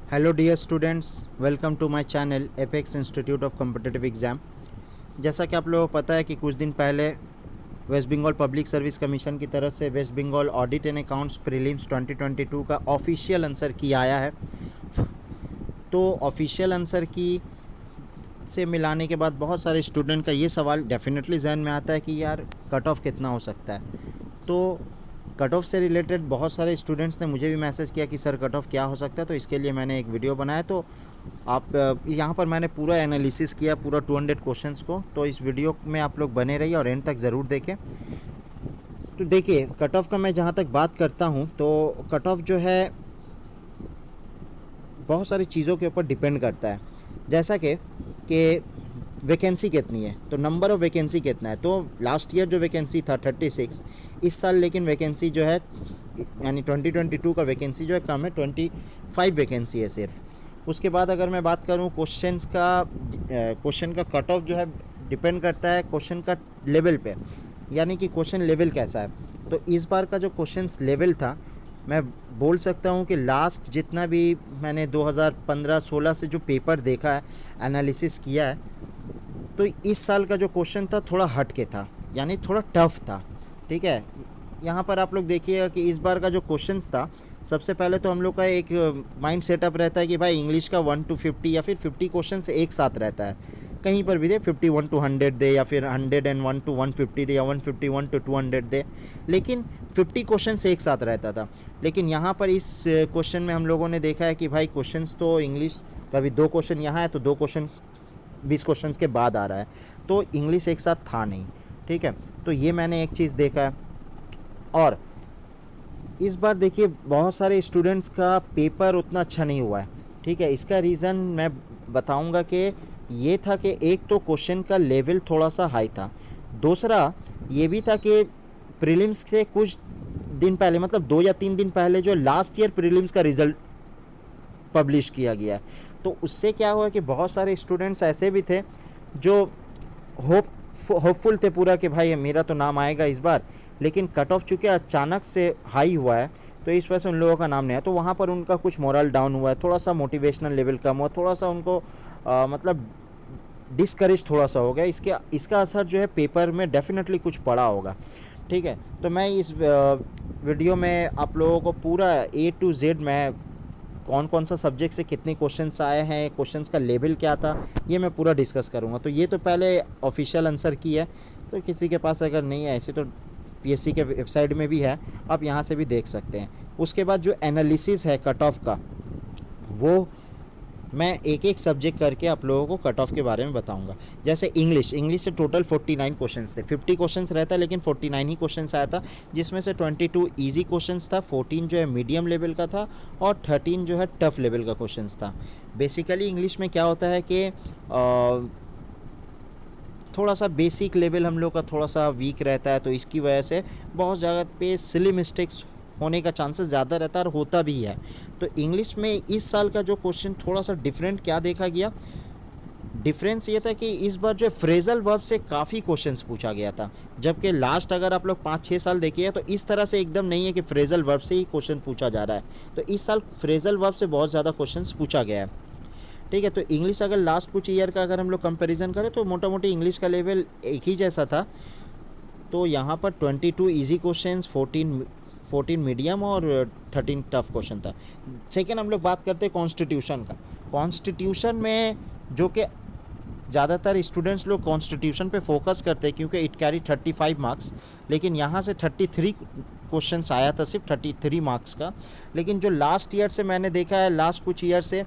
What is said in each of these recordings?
Hello dear students, welcome to my channel Apex Institute of Competitive Exam. जैसा कि आप लोगों को पता है कि कुछ दिन पहले West Bengal public service commission की तरफ से West Bengal audit and accounts prelims 2022 का ऑफिशियल आंसर की आया है। तो ऑफिशियल आंसर की से मिलाने के बाद बहुत सारे स्टूडेंट का ये सवाल डेफिनेटली जहन में आता है कि यार कट ऑफ कितना हो सकता है। तो कट ऑफ से रिलेटेड बहुत सारे स्टूडेंट्स ने मुझे भी मैसेज किया कि सर कट ऑफ क्या हो सकता है, तो इसके लिए मैंने एक वीडियो बनाया। तो आप यहाँ पर मैंने पूरा एनालिसिस किया पूरा 200 क्वेश्चंस को। तो इस वीडियो में आप लोग बने रहिए और एंड तक ज़रूर देखें। तो देखिए, कट ऑफ का मैं जहाँ तक बात करता हूँ तो कट ऑफ जो है बहुत सारी चीज़ों के ऊपर डिपेंड करता है। जैसा कि वैकेंसी कितनी है, तो नंबर ऑफ़ वैकेंसी कितना है। तो लास्ट ईयर जो वैकेंसी था 36, इस साल लेकिन वैकेंसी जो है यानी 2022 का वैकेंसी जो है कम है, 25 वैकेंसी है सिर्फ। उसके बाद अगर मैं बात करूँ क्वेश्चन का कट ऑफ जो है डिपेंड करता है क्वेश्चन का लेवल पे, यानी कि क्वेश्चन लेवल कैसा है। तो इस बार का जो क्वेश्चन लेवल था, मैं बोल सकता हूँ कि लास्ट जितना भी मैंने 2015-16 से जो पेपर देखा है, एनालिसिस किया है, तो इस साल का जो क्वेश्चन था थोड़ा हट के था, यानी थोड़ा टफ था। ठीक है, यहाँ पर आप लोग देखिएगा कि इस बार का जो क्वेश्चंस था, सबसे पहले तो हम लोग का एक माइंड सेटअप रहता है कि भाई इंग्लिश का 1 to 50 या फिर 50 क्वेश्चन एक साथ रहता है। कहीं पर भी दे 51 to 100 दे, या फिर 101 to 150 दे, या 151 to 200 दे, लेकिन 50 क्वेश्चन एक साथ रहता था। लेकिन यहाँ पर इस क्वेश्चन में हम लोगों ने देखा है कि भाई क्वेश्चंस तो इंग्लिश कभी 2 क्वेश्चन यहाँ है तो 2 क्वेश्चन 20 क्वेश्चन के बाद आ रहा है, तो इंग्लिश एक साथ था नहीं। ठीक है, तो ये मैंने एक चीज़ देखा है। और इस बार देखिए बहुत सारे स्टूडेंट्स का पेपर उतना अच्छा नहीं हुआ है। ठीक है, इसका रीज़न मैं बताऊंगा कि ये था कि एक तो क्वेश्चन का लेवल थोड़ा सा हाई था, दूसरा ये भी था कि प्रीलिम्स से कुछ दिन पहले, मतलब 2 या 3 दिन पहले, जो लास्ट ईयर प्रीलिम्स का रिज़ल्ट पब्लिश किया गया। तो उससे क्या हुआ कि बहुत सारे स्टूडेंट्स ऐसे भी थे जो होपफुल थे पूरा कि भाई मेरा तो नाम आएगा इस बार, लेकिन कट ऑफ चूँकि अचानक से हाई हुआ है तो इस वजह से उन लोगों का नाम नहीं आया। तो वहाँ पर उनका कुछ मोरल डाउन हुआ है, थोड़ा सा मोटिवेशनल लेवल कम हुआ, थोड़ा सा उनको मतलब डिस्करेज थोड़ा सा हो गया। इसका असर जो है पेपर में डेफिनेटली कुछ पड़ा होगा। ठीक है, तो मैं इस वीडियो में आप लोगों को पूरा A to Z मैं कौन कौन सा सब्जेक्ट से कितने क्वेश्चंस आए हैं, क्वेश्चंस का लेवल क्या था, ये मैं पूरा डिस्कस करूँगा। तो ये तो पहले ऑफिशियल आंसर की है, तो किसी के पास अगर नहीं है ऐसे तो पीएससी के वेबसाइट में भी है, आप यहाँ से भी देख सकते हैं। उसके बाद जो एनालिसिस है कट ऑफ का, वो मैं एक एक सब्जेक्ट करके आप लोगों को कट ऑफ के बारे में बताऊंगा। जैसे इंग्लिश से टोटल 49 क्वेश्चंस थे। 50 क्वेश्चंस रहता है लेकिन 49 ही क्वेश्चंस आया था, जिसमें से 22 इजी क्वेश्चंस था, 14 जो है मीडियम लेवल का था, और 13 जो है टफ लेवल का क्वेश्चंस था। बेसिकली इंग्लिश में क्या होता है कि थोड़ा सा बेसिक लेवल हम लोग का थोड़ा सा वीक रहता है, तो इसकी वजह से बहुत जगह पे सिली मिस्टेक्स होने का चांसेस ज़्यादा रहता है, और होता भी है। तो इंग्लिश में इस साल का जो क्वेश्चन थोड़ा सा डिफरेंट क्या देखा गया, डिफरेंस ये था कि इस बार जो फ्रेजल वर्ब से काफ़ी क्वेश्चंस पूछा गया था, जबकि लास्ट अगर आप लोग 5-6 साल देखिए तो इस तरह से एकदम नहीं है कि फ्रेजल वर्ब से ही क्वेश्चन पूछा जा रहा है। तो इस साल फ्रेजल वर्ब से बहुत ज़्यादा क्वेश्चंस पूछा गया है। ठीक है, तो इंग्लिश अगर लास्ट कुछ ईयर का अगर हम लोग कंपैरिजन करें तो मोटा मोटी इंग्लिश का लेवल एक ही जैसा था। तो यहाँ पर 22 इजी क्वेश्चंस, 14 मीडियम और 13 टफ क्वेश्चन था। सेकेंड हम लोग बात करते हैं कॉन्स्टिट्यूशन का। कॉन्स्टिट्यूशन में जो कि ज़्यादातर स्टूडेंट्स लोग कॉन्स्टिट्यूशन पे फोकस करते हैं क्योंकि इट कैरी 35 मार्क्स, लेकिन यहाँ से 33 क्वेश्चंस आया था, सिर्फ 33 मार्क्स का। लेकिन जो लास्ट ईयर से मैंने देखा है, लास्ट कुछ ईयर से,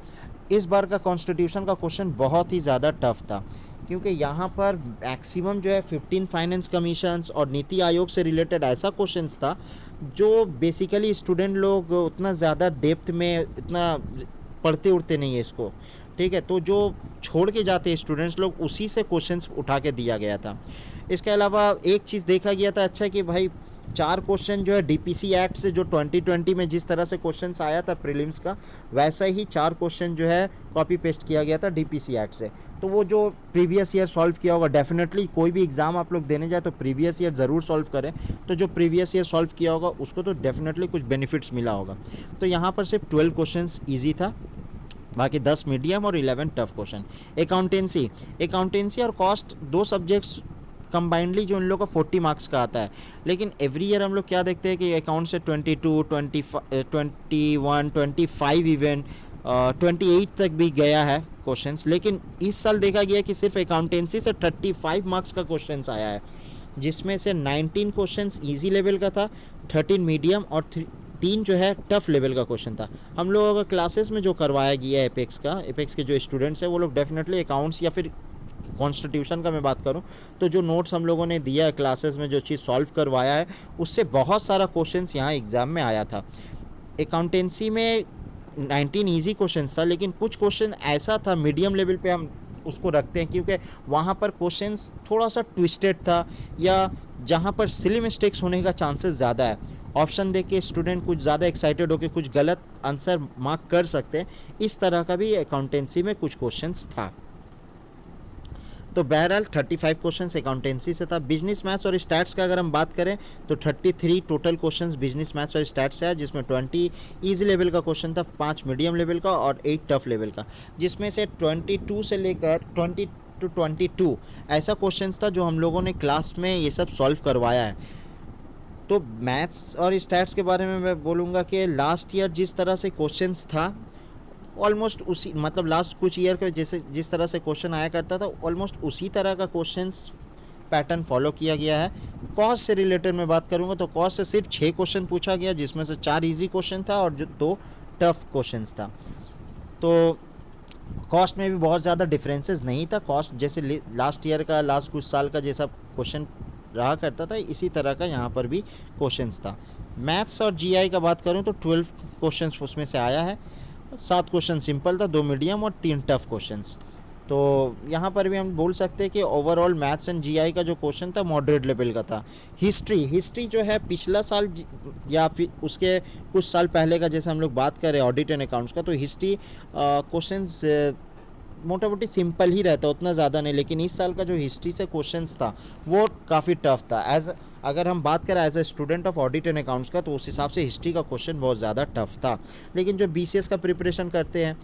इस बार का कॉन्स्टिट्यूशन का क्वेश्चन बहुत ही ज़्यादा टफ था, क्योंकि यहाँ पर मैक्सिमम जो है 15 फाइनेंस कमीशंस और नीति आयोग से रिलेटेड ऐसा क्वेश्चंस था जो बेसिकली स्टूडेंट लोग उतना ज़्यादा डेप्थ में इतना पढ़ते उड़ते नहीं है इसको। ठीक है, तो जो छोड़ के जाते हैं स्टूडेंट्स लोग, उसी से क्वेश्चंस उठा के दिया गया था। इसके अलावा एक चीज़ देखा गया था अच्छा कि भाई 4 क्वेश्चन जो है डीपीसी एक्ट से, जो 2020 में जिस तरह से क्वेश्चंस आया था प्रीलिम्स का, वैसा ही 4 क्वेश्चन जो है कॉपी पेस्ट किया गया था डीपीसी एक्ट से। तो वो जो प्रीवियस ईयर सॉल्व किया होगा, डेफिनेटली कोई भी एग्ज़ाम आप लोग देने जाए तो प्रीवियस ईयर ज़रूर सॉल्व करें। तो जो प्रीवियस ईयर सॉल्व किया होगा उसको तो डेफिनेटली कुछ बेनिफिट्स मिला होगा। तो यहाँ पर सिर्फ 12 क्वेश्चन ईजी था, बाकी 10 मीडियम और 11 टफ क्वेश्चन। अकाउंटेंसी और कॉस्ट दो सब्जेक्ट्स कंबाइंडली जो इन लोगों का 40 मार्क्स का आता है, लेकिन एवरी ईयर हम लोग क्या देखते हैं कि अकाउंट से 22, 21, 25 इवन 28 तक भी गया है क्वेश्चंस, लेकिन इस साल देखा गया कि सिर्फ अकाउंटेंसी से 35 मार्क्स का क्वेश्चंस आया है, जिसमें से 19 क्वेश्चंस इजी लेवल का था, 13 मीडियम और 3 जो है टफ लेवल का क्वेश्चन था। हम लोगों का क्लासेस में जो करवाया गया है एपेक्स के जो स्टूडेंट्स हैं वो लोग डेफिनेटली अकाउंट्स या फिर कॉन्स्टिट्यूशन का मैं बात करूं तो जो नोट्स हम लोगों ने दिया है क्लासेस में, जो चीज़ सॉल्व करवाया है, उससे बहुत सारा क्वेश्चंस यहाँ एग्ज़ाम में आया था। अकाउंटेंसी में 19 इजी क्वेश्चंस था, लेकिन कुछ क्वेश्चन ऐसा था मीडियम लेवल पे हम उसको रखते हैं क्योंकि वहाँ पर क्वेश्चंस थोड़ा सा ट्विस्टेड था या जहाँ पर सिली मिस्टेक्स होने का चांसेस ज़्यादा है। ऑप्शन देख के स्टूडेंट कुछ ज़्यादा एक्साइटेड होकर कुछ गलत आंसर मार्क कर सकते हैं, इस तरह का भी अकाउंटेंसी में कुछ क्वेश्चंस था। तो बहरहाल 35 क्वेश्चंस अकाउंटेंसी से था। बिजनेस मैथ्स और स्टैट्स का अगर हम बात करें तो 33 टोटल क्वेश्चंस बिजनेस मैथ्स और स्टैट्स से है, जिसमें 20 इजी लेवल का क्वेश्चन था, 5 मीडियम लेवल का और 8 टफ लेवल का, जिसमें से 22 से लेकर 20 to 22 ऐसा क्वेश्चंस था जो हम लोगों ने क्लास में ये सब सॉल्व करवाया है। तो मैथ्स और स्टैट्स के बारे में मैं बोलूँगा कि लास्ट ईयर जिस तरह से क्वेश्चंस था ऑलमोस्ट उसी, मतलब लास्ट कुछ ईयर के जैसे जिस तरह से क्वेश्चन आया करता था ऑलमोस्ट उसी तरह का क्वेश्चंस पैटर्न फॉलो किया गया है। कॉस्ट से रिलेटेड मैं बात करूँगा तो कॉस्ट से सिर्फ 6 क्वेश्चन पूछा गया, जिसमें से 4 इजी क्वेश्चन था और जो 2 टफ क्वेश्चंस था। तो कॉस्ट में भी बहुत ज़्यादा डिफरेंसेस नहीं था। कॉस्ट जैसे लास्ट ईयर का, लास्ट कुछ साल का जैसा क्वेश्चन रहा करता था, इसी तरह का यहाँ पर भी क्वेश्चंस था। मैथ्स और जीआई का बात करूँ तो 12 क्वेश्चंस उसमें से आया है, 7 क्वेश्चन सिंपल था, 2 मीडियम और 3 टफ क्वेश्चंस। तो यहाँ पर भी हम बोल सकते हैं कि ओवरऑल मैथ्स एंड जीआई का जो क्वेश्चन था मॉडरेट लेवल का था। हिस्ट्री जो है पिछला साल या फिर उसके कुछ साल पहले का जैसे हम लोग बात करें ऑडिट एंड अकाउंट्स का, तो हिस्ट्री क्वेश्चंस मोटा मोटी सिंपल ही रहता, उतना ज़्यादा नहीं, लेकिन इस साल का जो हिस्ट्री से क्वेश्चंस था वो काफ़ी टफ था। अगर हम बात करें as a student of audit and accounts का, तो उस हिसाब से हिस्ट्री का क्वेश्चन बहुत ज़्यादा टफ था। लेकिन जो बीसीएस का प्रिपरेशन करते हैं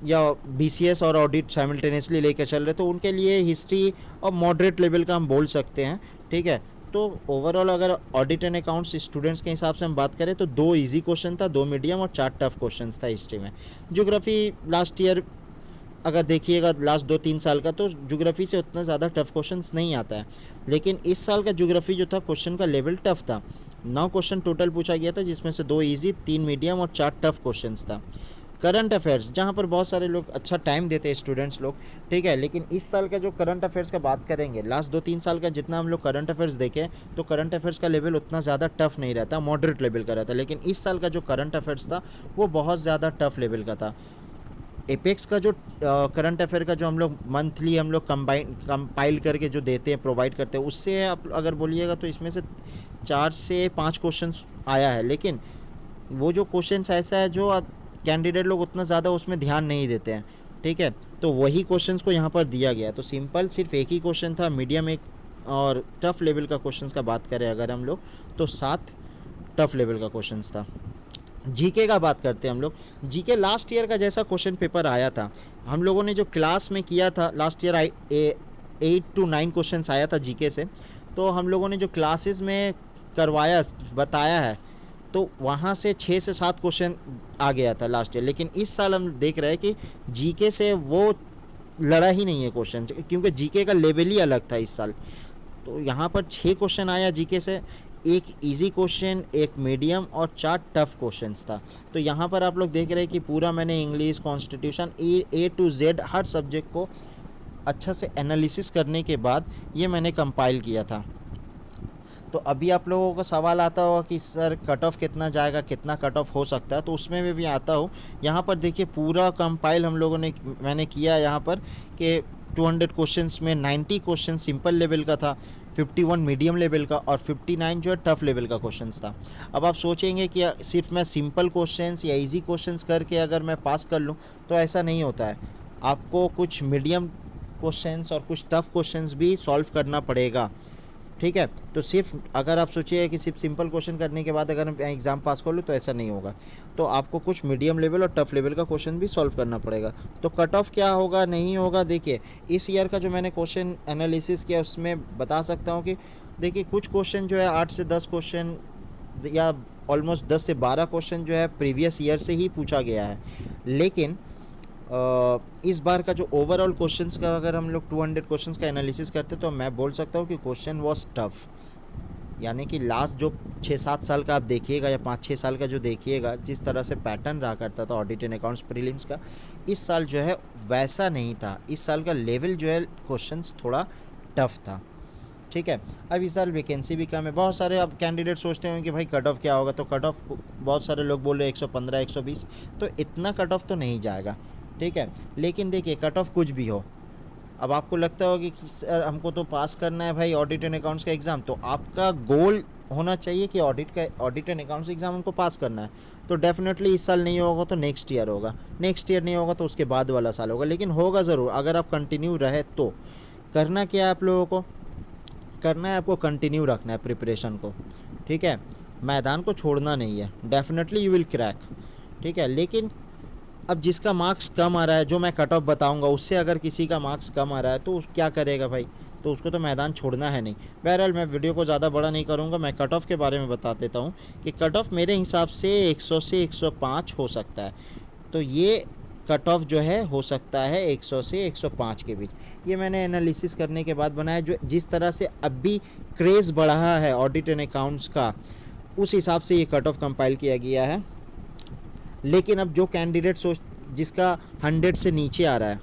या बीसीएस और ऑडिट साइमल्टेनियसली लेकर चल रहे, तो उनके लिए हिस्ट्री और मॉडरेट लेवल का हम बोल सकते हैं, ठीक है। तो ओवरऑल अगर ऑडिट एंड अकाउंट्स स्टूडेंट्स के हिसाब से हम बात करें तो 2 इजी क्वेश्चन था, 2 मीडियम और 4 टफ क्वेश्चंस था हिस्ट्री में। ज्योग्राफी लास्ट ईयर अगर देखिएगा लास्ट 2-3 साल का, तो ज्योग्राफी से उतना ज़्यादा टफ क्वेश्चंस नहीं आता है, लेकिन इस साल का ज्योग्राफी जो था क्वेश्चन का लेवल टफ था। 9 क्वेश्चन टोटल पूछा गया था, जिसमें से 2 इजी, 3 मीडियम और 4 टफ क्वेश्चंस था। करंट अफेयर्स, जहाँ पर बहुत सारे लोग अच्छा टाइम देते हैं स्टूडेंट्स लोग, ठीक है, लेकिन इस साल का जो करंट अफेयर्स का बात करेंगे, लास्ट 2-3 साल का जितना हम लोग करंट अफेयर्स देखें तो करंट अफेयर्स का लेवल उतना ज़्यादा टफ नहीं रहता, मॉडरेट लेवल का रहता, लेकिन इस साल का जो करंट अफेयर्स था वो बहुत ज़्यादा टफ लेवल का था। एपेक्स का जो करंट अफेयर का जो हम लोग मंथली हम लोग कंपाइल करके जो देते हैं, प्रोवाइड करते हैं, उससे आप अगर बोलिएगा तो इसमें से 4 से 5 क्वेश्चंस आया है, लेकिन वो जो क्वेश्चंस ऐसा है जो कैंडिडेट लोग उतना ज़्यादा उसमें ध्यान नहीं देते हैं, ठीक है, तो वही क्वेश्चंस को यहाँ पर दिया गया है। तो सिंपल सिर्फ एक ही क्वेश्चन था, मीडियम एक और टफ लेवल का क्वेश्चंस का बात करें अगर हम लोग तो 7 टफ लेवल का क्वेश्चंस था। जीके का बात करते हैं हम लोग। जीके लास्ट ईयर का जैसा क्वेश्चन पेपर आया था, हम लोगों ने जो क्लास में किया था लास्ट ईयर 8 to 9 क्वेश्चंस आया था जीके से, तो हम लोगों ने जो क्लासेस में करवाया बताया है तो वहाँ से 6 से 7 क्वेश्चन आ गया था लास्ट ईयर, लेकिन इस साल हम देख रहे हैं कि जीके से वो लड़ा ही नहीं है क्वेश्चन, क्योंकि जीके का लेवल ही अलग था इस साल। तो यहाँ पर 6 क्वेश्चन आया जीके से, एक इजी क्वेश्चन, एक मीडियम और 4 टफ क्वेश्चंस था। तो यहाँ पर आप लोग देख रहे हैं कि पूरा मैंने English, constitution, A to Z हर सब्जेक्ट को अच्छा से एनालिसिस करने के बाद ये मैंने कंपाइल किया था। तो अभी आप लोगों का सवाल आता होगा कि सर कट ऑफ कितना जाएगा, कितना कट ऑफ हो सकता है, तो उसमें में भी आता हूँ। यहाँ पर देखिए पूरा कंपाइल हम लोगों ने मैंने किया यहाँ पर कि 200 क्वेश्चंस में 90 क्वेश्चन सिंपल लेवल का था, 51 मीडियम लेवल का और 59 जो है टफ लेवल का क्वेश्चंस था। अब आप सोचेंगे कि सिर्फ मैं सिंपल क्वेश्चंस या इजी क्वेश्चंस करके अगर मैं पास कर लूँ, तो ऐसा नहीं होता है। आपको कुछ मीडियम क्वेश्चंस और कुछ टफ क्वेश्चंस भी सॉल्व करना पड़ेगा, ठीक है। तो सिर्फ अगर आप सोचिए कि सिर्फ सिंपल क्वेश्चन करने के बाद अगर मैं एग्ज़ाम पास कर लूँ तो ऐसा नहीं होगा, तो आपको कुछ मीडियम लेवल और टफ लेवल का क्वेश्चन भी सॉल्व करना पड़ेगा। तो कट ऑफ क्या होगा नहीं होगा, देखिए इस ईयर का जो मैंने क्वेश्चन एनालिसिस किया उसमें बता सकता हूँ कि देखिए कुछ क्वेश्चन जो है 8 से 10 क्वेश्चन या ऑलमोस्ट 10 से 12 क्वेश्चन जो है प्रीवियस ईयर से ही पूछा गया है। लेकिन इस बार का जो ओवरऑल क्वेश्चंस का अगर हम लोग 200 क्वेश्चंस का एनालिसिस करते तो मैं बोल सकता हूँ कि क्वेश्चन वाज टफ। यानी कि लास्ट जो 6-7 साल का आप देखिएगा या 5-6 साल का जो देखिएगा, जिस तरह से पैटर्न रहा करता था ऑडिट एंड अकाउंट्स प्रीलिम्स का, इस साल जो है वैसा नहीं था। इस साल का लेवल जो है क्वेश्चंस थोड़ा टफ था। ठीक है। अब इस साल वैकेंसी भी कम है। बहुत सारे अब कैंडिडेट सोचते हैं कि भाई कट ऑफ क्या होगा, तो कट ऑफ बहुत सारे लोग बोल रहे हैं 115 120, तो इतना कट ऑफ तो नहीं जाएगा। ठीक है। लेकिन देखिए कट ऑफ कुछ भी हो, अब आपको लगता होगा कि सर हमको तो पास करना है भाई ऑडिट एंड अकाउंट्स का एग्ज़ाम, तो आपका गोल होना चाहिए कि ऑडिट एंड अकाउंट्स एग्ज़ाम हमको पास करना है। तो डेफिनेटली इस साल नहीं होगा तो नेक्स्ट ईयर होगा, नेक्स्ट ईयर नहीं होगा तो उसके बाद वाला साल होगा, लेकिन होगा ज़रूर अगर आप कंटिन्यू रहे तो। करना क्या है आप लोगों को, करना है आपको कंटिन्यू रखना है प्रिपरेशन को। ठीक है। मैदान को छोड़ना नहीं है, डेफिनेटली यू विल क्रैक। ठीक है। लेकिन अब जिसका मार्क्स कम आ रहा है, जो मैं कट ऑफ बताऊंगा उससे अगर किसी का मार्क्स कम आ रहा है तो क्या करेगा भाई, तो उसको तो मैदान छोड़ना है नहीं। बहरहाल मैं वीडियो को ज़्यादा बड़ा नहीं करूंगा, मैं कट ऑफ के बारे में बता देता हूँ कि कट ऑफ मेरे हिसाब से 100 से 105 हो सकता है। तो ये कट ऑफ जो है हो सकता है 100 से 105 के बीच। ये मैंने एनालिसिस करने के बाद बनाया, जो जिस तरह से अब भी क्रेज़ बढ़ा है ऑडिट एंड अकाउंट्स का, उस हिसाब से ये कट ऑफ कंपाइल किया गया है। लेकिन अब जो कैंडिडेट जिसका 100 से नीचे आ रहा है,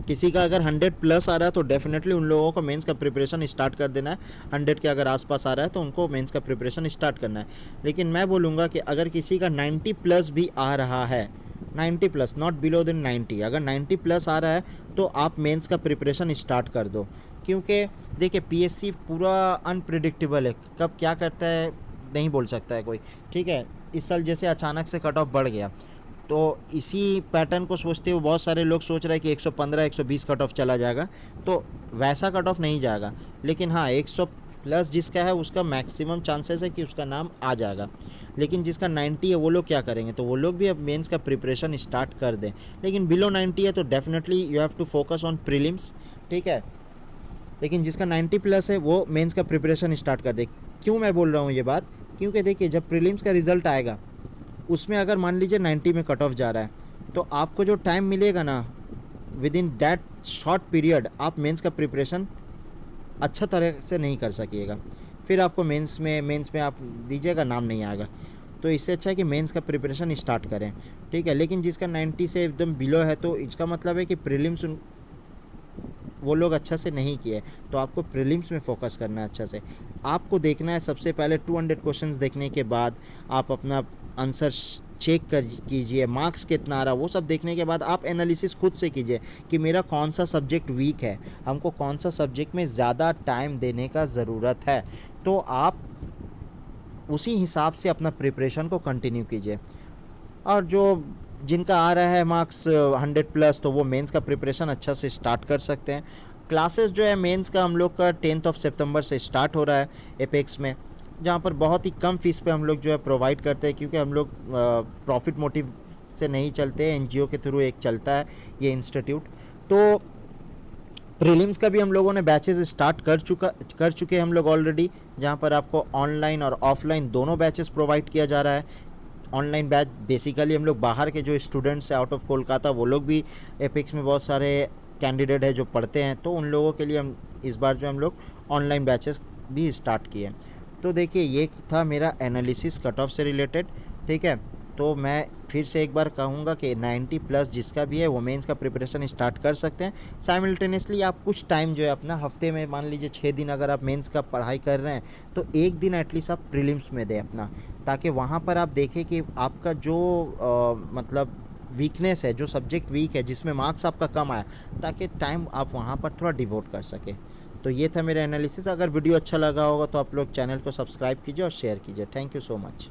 किसी का अगर 100 प्लस आ रहा है तो डेफिनेटली उन लोगों को मेंस का प्रिपरेशन स्टार्ट कर देना है। 100 के अगर आसपास आ रहा है तो उनको मेंस का प्रिपरेशन स्टार्ट करना है। लेकिन मैं बोलूँगा कि अगर किसी का 90 प्लस भी आ रहा है, 90 प्लस नॉट बिलो देन 90, अगर 90 प्लस आ रहा है तो आप मेंस का प्रिपरेशन स्टार्ट कर दो। क्योंकि देखिए पीएससी पूरा अनप्रिडिक्टेबल है, कब क्या करता है नहीं बोल सकता है कोई। ठीक है। इस साल जैसे अचानक से कट ऑफ बढ़ गया, तो इसी पैटर्न को सोचते हुए बहुत सारे लोग सोच रहे हैं कि 115 120 कट ऑफ चला जाएगा, तो वैसा कट ऑफ नहीं जाएगा। लेकिन हाँ 100 प्लस जिसका है उसका मैक्सिमम चांसेस है कि उसका नाम आ जाएगा। लेकिन जिसका 90 है वो लोग क्या करेंगे, तो वो लोग भी अब मेंस का प्रिपरेशन स्टार्ट कर दें। लेकिन बिलो 90 है तो definitely you have to focus on prelims. ठीक है। लेकिन जिसका 90 प्लस है वो मेंस का प्रिपरेशन स्टार्ट कर दे। क्यों मैं बोल रहा हूँ ये बात, क्योंकि देखिए जब प्रीलिम्स का रिज़ल्ट आएगा उसमें अगर मान लीजिए 90 में कट ऑफ जा रहा है, तो आपको जो टाइम मिलेगा ना with in that short period, आप मेंस का प्रिपरेशन अच्छा तरह से नहीं कर सकिएगा। फिर आपको मेंस में आप दीजिएगा नाम नहीं आएगा। तो इससे अच्छा है कि मेंस का प्रिपरेशन स्टार्ट करें। ठीक है। लेकिन जिसका 90 से एकदम बिलो है तो इसका मतलब है कि प्रीलिम्स वो लोग अच्छा से नहीं किए, तो आपको प्रीलिम्स में फोकस करना है अच्छा से। आपको देखना है सबसे पहले 200 क्वेश्चंस देखने के बाद आप अपना आंसर चेक कर कीजिए, मार्क्स कितना आ रहा वो सब देखने के बाद आप एनालिसिस खुद से कीजिए कि मेरा कौन सा सब्जेक्ट वीक है, हमको कौन सा सब्जेक्ट में ज़्यादा टाइम देने का ज़रूरत है। तो आप उसी हिसाब से अपना प्रिपरेशन को कंटिन्यू कीजिए। और जो जिनका आ रहा है मार्क्स 100 प्लस, तो वो मेंस का प्रिपरेशन अच्छा से स्टार्ट कर सकते हैं। क्लासेस जो है मेंस का हम लोग का 10 सितंबर से स्टार्ट हो रहा है एपेक्स में, जहाँ पर बहुत ही कम फीस पे हम लोग जो है प्रोवाइड करते हैं, क्योंकि हम लोग प्रॉफिट मोटिव से नहीं चलते, एनजीओ के थ्रू एक चलता है ये इंस्टीट्यूट। तो प्रीलिम्स का भी हम लोगों ने बैचेस स्टार्ट कर चुके हैं हम लोग ऑलरेडी, जहाँ पर आपको ऑनलाइन और ऑफलाइन दोनों बैचेस प्रोवाइड किया जा रहा है। ऑनलाइन बैच बेसिकली हम लोग बाहर के जो स्टूडेंट्स हैं आउट ऑफ कोलकाता, वो लोग भी एपेक्स में बहुत सारे कैंडिडेट है जो पढ़ते हैं, तो उन लोगों के लिए हम इस बार जो हम लोग ऑनलाइन बैचेस भी स्टार्ट किए। तो देखिए ये था मेरा एनालिसिस कट ऑफ से रिलेटेड। ठीक है। तो मैं फिर से एक बार कहूँगा कि 90 प्लस जिसका भी है वो मेंस का प्रिपरेशन स्टार्ट कर सकते हैं। साइमल्टेनियसली आप कुछ टाइम जो है अपना हफ्ते में मान लीजिए 6 दिन अगर आप मेंस का पढ़ाई कर रहे हैं तो एक दिन एटलीस्ट आप प्रीलिम्स में दें अपना, ताकि वहाँ पर आप देखें कि आपका जो मतलब वीकनेस है, जो सब्जेक्ट वीक है, जिसमें मार्क्स आपका कम आया, ताकि टाइम आप वहाँ पर थोड़ा डिवोट कर सकें। तो ये था मेरा एनालिसिस। अगर वीडियो अच्छा लगा होगा तो आप लोग चैनल को सब्सक्राइब कीजिए और शेयर कीजिए। Thank you so much.